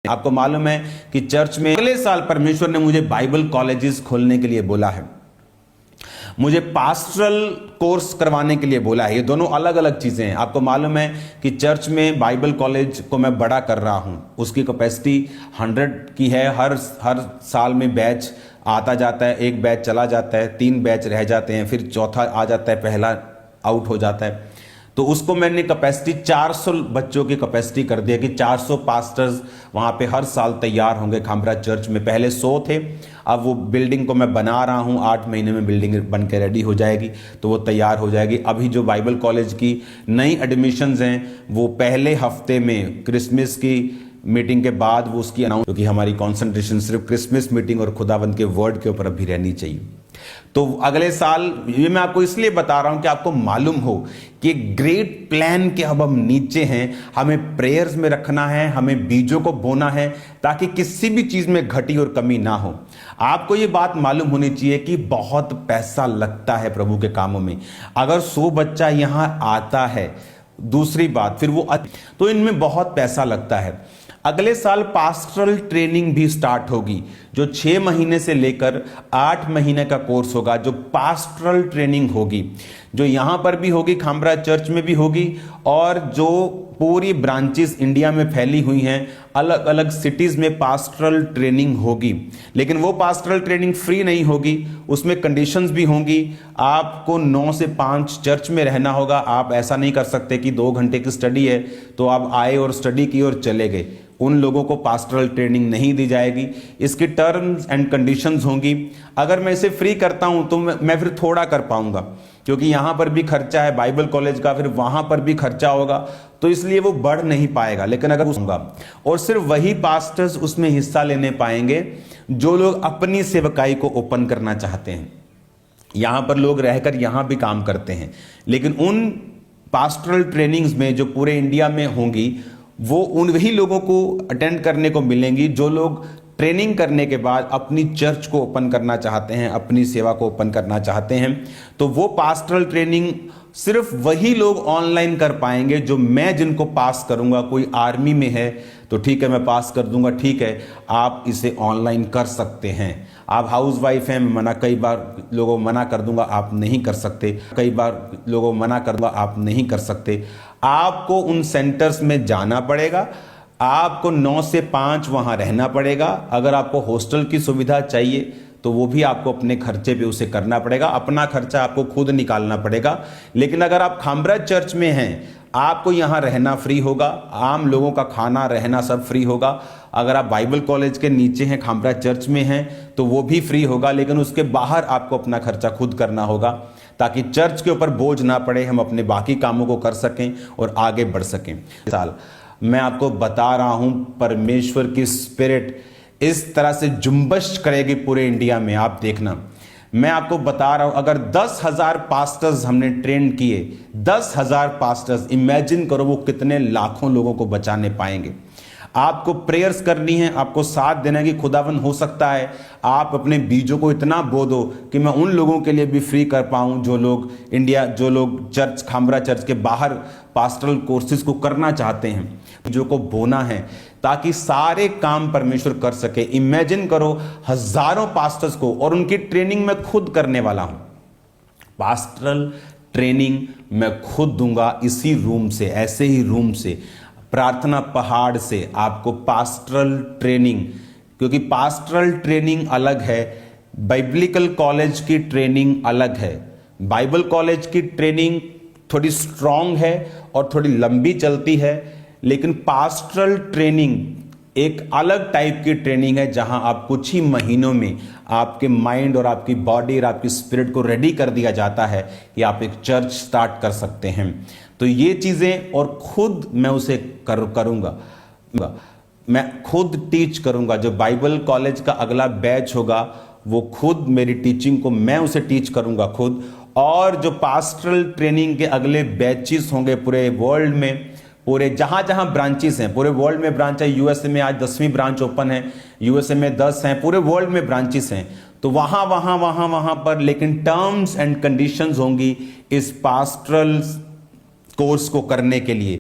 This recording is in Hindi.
आपको मालूम है कि चर्च में अगले साल परमेश्वर ने मुझे बाइबल कॉलेजेस खोलने के लिए बोला है, मुझे पास्टरल कोर्स करवाने के लिए बोला है। ये दोनों अलग अलग चीजें हैं। आपको मालूम है कि चर्च में बाइबल कॉलेज को मैं बड़ा कर रहा हूं, उसकी कैपेसिटी 100 की है। हर साल में बैच आता जाता है, एक बैच चला जाता है, 3 बैच रह जाते हैं, फिर चौथा आ जाता है, पहला आउट हो जाता है। तो उसको मैंने कैपेसिटी 400 बच्चों की कैपेसिटी कर दिया कि 400 पास्टर्स वहाँ पे हर साल तैयार होंगे खामरा चर्च में। पहले 100 थे, अब वो बिल्डिंग को मैं बना रहा हूँ, 8 महीने में बिल्डिंग बन के रेडी हो जाएगी, तो वो तैयार हो जाएगी। अभी जो बाइबल कॉलेज की नई एडमिशन्स हैं वो पहले हफ्ते में क्रिसमस की मीटिंग के बाद वो उसकी अनाउंस, क्योंकि हमारी कॉन्सेंट्रेशन सिर्फ क्रिसमस मीटिंग और खुदावंद के वर्ड के ऊपर अभी रहनी चाहिए। तो अगले साल, ये मैं आपको इसलिए बता रहा हूं कि आपको मालूम हो कि ग्रेट प्लान के अब हम नीचे हैं। हमें प्रेयर्स में रखना है, हमें बीजों को बोना है ताकि किसी भी चीज में घटी और कमी ना हो। आपको ये बात मालूम होनी चाहिए कि बहुत पैसा लगता है प्रभु के कामों में। अगर 100 बच्चा यहां आता है, दूसरी बात फिर वो तो इनमें बहुत पैसा लगता है। अगले साल पास्टरल ट्रेनिंग भी स्टार्ट होगी, जो 6 महीने से लेकर 8 महीने का कोर्स होगा, जो पास्टरल ट्रेनिंग होगी, जो यहां पर भी होगी, खामरा चर्च में भी होगी, और जो पूरी ब्रांचेस इंडिया में फैली हुई हैं, अलग अलग सिटीज में पास्टरल ट्रेनिंग होगी। लेकिन वो पास्टरल ट्रेनिंग फ्री नहीं होगी, उसमें कंडीशंस भी होंगी। आपको 9 से 5 चर्च में रहना होगा। आप ऐसा नहीं कर सकते कि 2 घंटे की स्टडी है तो आप आए और स्टडी की और चले गए। उन लोगों को पास्टरल ट्रेनिंग नहीं दी जाएगी। इसकी टर्म्स एंड कंडीशंस होंगी। अगर मैं इसे फ्री करता हूं तो मैं फिर थोड़ा कर पाऊंगा, क्योंकि यहां पर भी खर्चा है बाइबल कॉलेज का, फिर वहां पर भी खर्चा होगा, तो इसलिए वो बढ़ नहीं पाएगा। लेकिन अगर होगा, और सिर्फ वही पास्टर्स उसमें हिस्सा लेने पाएंगे जो लोग अपनी सेवकाई को ओपन करना चाहते हैं। यहां पर लोग रहकर यहां भी काम करते हैं, लेकिन उन पास्टरल ट्रेनिंग्स में जो पूरे इंडिया में होंगी, वो उन वही लोगों को अटेंड करने को मिलेंगी जो लोग ट्रेनिंग करने के बाद अपनी चर्च को ओपन करना चाहते हैं, अपनी सेवा को ओपन करना चाहते हैं। तो वो पास्टरल ट्रेनिंग सिर्फ वही लोग ऑनलाइन कर पाएंगे जो मैं जिनको पास करूंगा। कोई आर्मी में है तो ठीक है, मैं पास कर दूंगा, ठीक है, आप इसे ऑनलाइन कर सकते हैं। आप हाउस वाइफ हैं, मैं कई बार लोगों को मना कर दूंगा, आप नहीं कर सकते। कई बार लोगों को मना कर दूंगा, आप नहीं कर सकते। आपको उन सेंटर्स में जाना पड़ेगा, आपको 9 से 5 वहां रहना पड़ेगा। अगर आपको हॉस्टल की सुविधा चाहिए तो वो भी आपको अपने खर्चे पे उसे करना पड़ेगा, अपना खर्चा आपको खुद निकालना पड़ेगा। लेकिन अगर आप खामरा चर्च में हैं, आपको यहां रहना फ्री होगा, आम लोगों का खाना रहना सब फ्री होगा। अगर आप बाइबल कॉलेज के नीचे हैं, खामरा चर्च में हैं, तो वो भी फ्री होगा, लेकिन उसके बाहर आपको अपना खर्चा खुद करना होगा, ताकि चर्च के ऊपर बोझ ना पड़े, हम अपने बाकी कामों को कर सकें और आगे बढ़ सकें। साल मैं आपको बता रहा हूं, परमेश्वर की स्पिरिट इस तरह से जुम्बश करेगी पूरे इंडिया में, आप देखना। मैं आपको बता रहा हूं, अगर 10,000 पास्टर्स हमने ट्रेन किए, 10,000 पास्टर्स, इमेजिन करो वो कितने लाखों लोगों को बचाने पाएंगे। आपको प्रेयर्स करनी है, आपको साथ देना है कि खुदावन हो सकता है आप अपने बीजों को इतना बो दो कि मैं उन लोगों के लिए भी फ्री कर पाऊं जो लोग चर्च, खामरा चर्च के बाहर पास्टरल कोर्सेज को करना चाहते हैं। बीजों को बोना है ताकि सारे काम परमेश्वर कर सके। इमेजिन करो हजारों पास्टर्स को, और उनकी ट्रेनिंग मैं खुद करने वाला हूं। पास्टरल ट्रेनिंग मैं खुद दूंगा, इसी रूम से, ऐसे ही रूम से, प्रार्थना पहाड़ से आपको पास्टरल ट्रेनिंग, क्योंकि पास्टरल ट्रेनिंग अलग है, बाइबलिकल कॉलेज की ट्रेनिंग अलग है। बाइबल कॉलेज की ट्रेनिंग थोड़ी स्ट्रांग है और थोड़ी लंबी चलती है, लेकिन पास्टरल ट्रेनिंग एक अलग टाइप की ट्रेनिंग है, जहां आप कुछ ही महीनों में आपके माइंड और आपकी बॉडी और आपकी स्पिरिट को रेडी कर दिया जाता है कि आप एक चर्च स्टार्ट कर सकते हैं। तो ये चीजें, और खुद मैं उसे करूंगा, मैं खुद टीच करूंगा। जो बाइबल कॉलेज का अगला बैच होगा वो खुद मेरी टीचिंग को मैं उसे टीच करूंगा खुद। और जो पास्टरल ट्रेनिंग के अगले बैचेस होंगे पूरे वर्ल्ड में, पूरे जहां जहां ब्रांचेस हैं, पूरे वर्ल्ड में ब्रांच है। यूएसए में आज 10वीं ब्रांच ओपन है, यूएसए में 10 हैं, पूरे वर्ल्ड में ब्रांचेस हैं। तो वहां पर लेकिन टर्म्स एंड कंडीशंस होंगी इस पास्टरल कोर्स को करने के लिए।